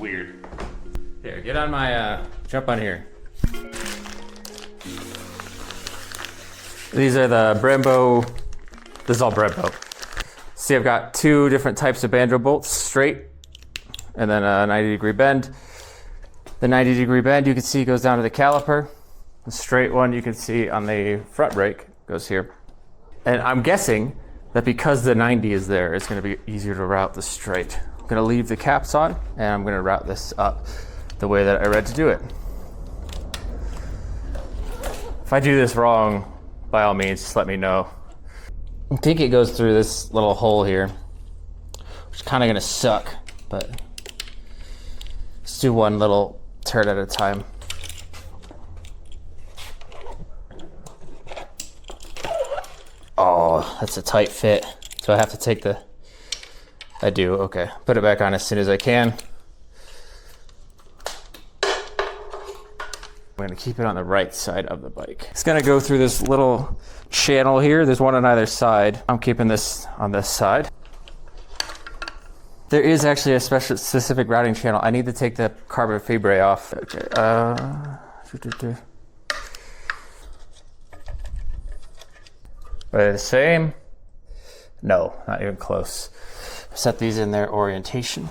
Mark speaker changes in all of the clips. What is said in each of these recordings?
Speaker 1: weird. Here, get on my, jump on here. These are the Brembo, this is all Brembo. See, I've got two different types of banjo bolts, straight, and then a 90-degree bend. The 90-degree bend you can see goes down to the caliper. The straight one you can see on the front brake goes here. And I'm guessing that because the 90 is there, it's gonna be easier to route the straight. I'm gonna leave the caps on and I'm gonna route this up the way that I read to do it. If I do this wrong, by all means, just let me know. I think it goes through this little hole here, which is kind of gonna suck, but let's do one little turn at a time. Oh, that's a tight fit. So I have to take the, I do, okay. Put it back on as soon as I can. I'm gonna keep it on the right side of the bike. It's gonna go through this little channel here. There's one on either side. I'm keeping this on this side. There is actually a specific routing channel. I need to take the carbon fibre off. Okay, Are they the same? No, not even close. Set these in their orientation.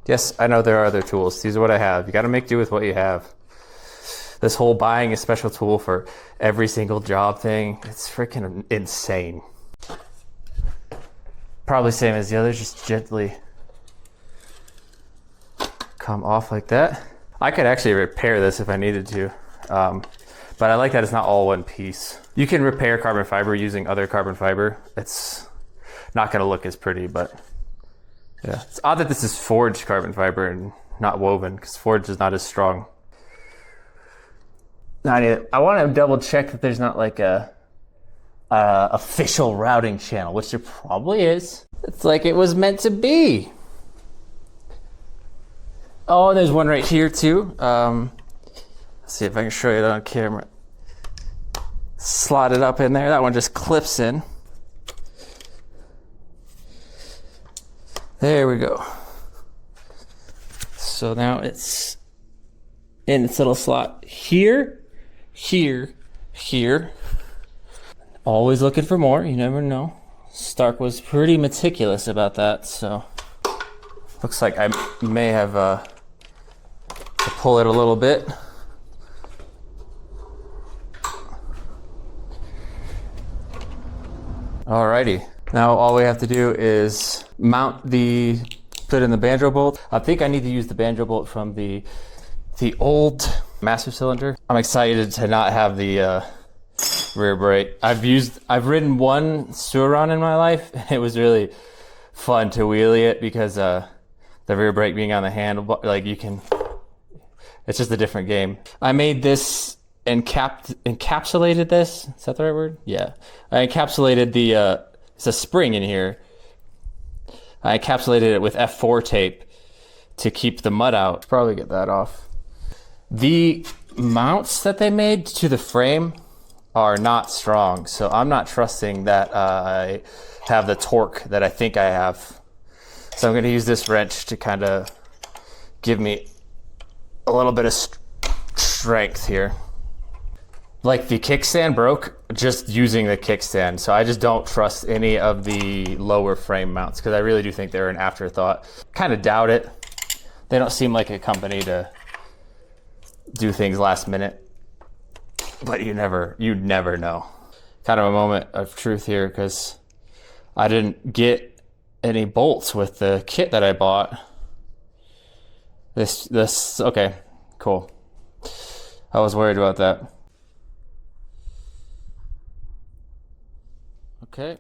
Speaker 1: Yes, I know there are other tools. These are what I have. You gotta make do with what you have. This whole buying a special tool for every single job thing, it's freaking insane. Probably same as the others, just gently come off like that. I could actually repair this if I needed to. But I like that it's not all one piece. You can repair carbon fiber using other carbon fiber. It's not gonna look as pretty, but yeah. It's odd that this is forged carbon fiber and not woven, because forged is not as strong. Now I wanna double check that there's not like a official routing channel, which there probably is. It's like it was meant to be. Oh, and there's one right here too. Let's see if I can show you it on camera. Slot it up in there. That one just clips in. There we go. So now it's in its little slot here, here, here. Always looking for more, you never know. Stark was pretty meticulous about that, so looks like I may have to pull it a little bit. Alrighty, now all we have to do is mount put in the banjo bolt. I think I need to use the banjo bolt from the old master cylinder. I'm excited to not have the rear brake. I've ridden one Surron in my life, and it was really fun to wheelie it because the rear brake being on the handle, like it's just a different game. I made this encapsulated this. Is that the right word? Yeah. I encapsulated it's a spring in here. I encapsulated it with F4 tape to keep the mud out. Probably get that off. The mounts that they made to the frame are not strong, so I'm not trusting that I have the torque that I think I have. So I'm going to use this wrench to kind of give me a little bit of strength here. Like the kickstand broke just using the kickstand, so I just don't trust any of the lower frame mounts because I really do think they're an afterthought. Kind of doubt it. They don't seem like a company to do things last minute, but you never know. Kind of a moment of truth here because I didn't get any bolts with the kit that I bought. This okay, cool. I was worried about that. Okay.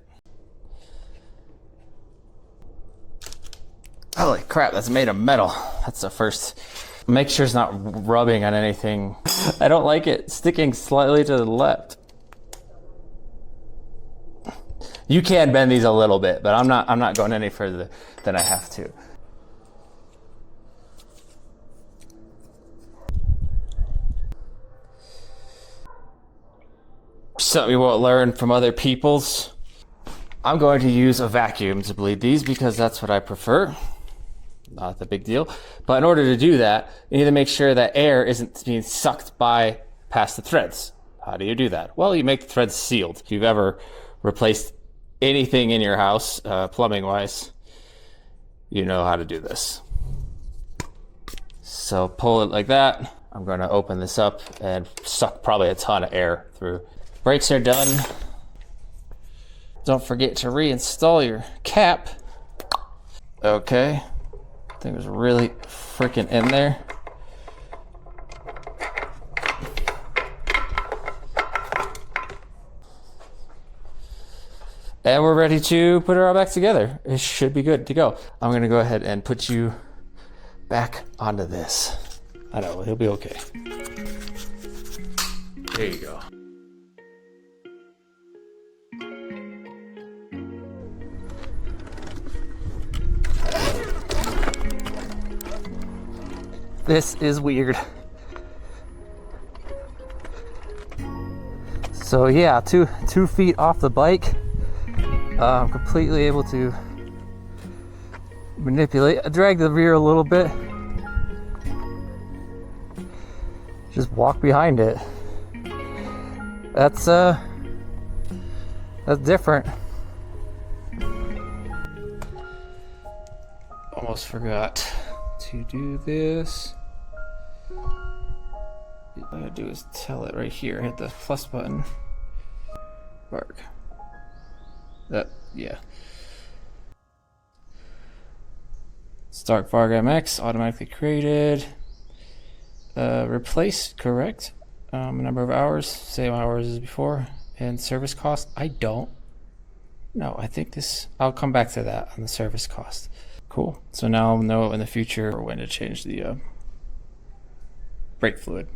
Speaker 1: Holy crap, that's made of metal. That's the first. Make sure it's not rubbing on anything. I don't like it sticking slightly to the left. You can bend these a little bit, but I'm not going any further than I have to. Something you won't learn from other people's. I'm going to use a vacuum to bleed these because that's what I prefer. not the big deal. But in order to do that, you need to make sure that air isn't being sucked past the threads. How do you do that? Well, you make the threads sealed. If you've ever replaced anything in your house, plumbing wise, you know how to do this. So pull it like that. I'm going to open this up and suck probably a ton of air through. Brakes are done. Don't forget to reinstall your cap. Okay. Thing was really freaking in there. And we're ready to put it all back together. It should be good to go. I'm gonna go ahead and put you back onto this. I know, he'll be okay. There you go. This is weird. So yeah, two feet off the bike. I'm completely able to manipulate. I drag the rear a little bit. Just walk behind it. That's different. Almost forgot to do this. All I gotta do is tell it right here. Hit the plus button. Varg. Yeah. Start Varg MX, automatically created. Replace, correct. Number of hours, same hours as before. And service cost, I don't. No, I think this, I'll come back to that on the service cost. Cool. So now I'll know in the future when to change the brake fluid.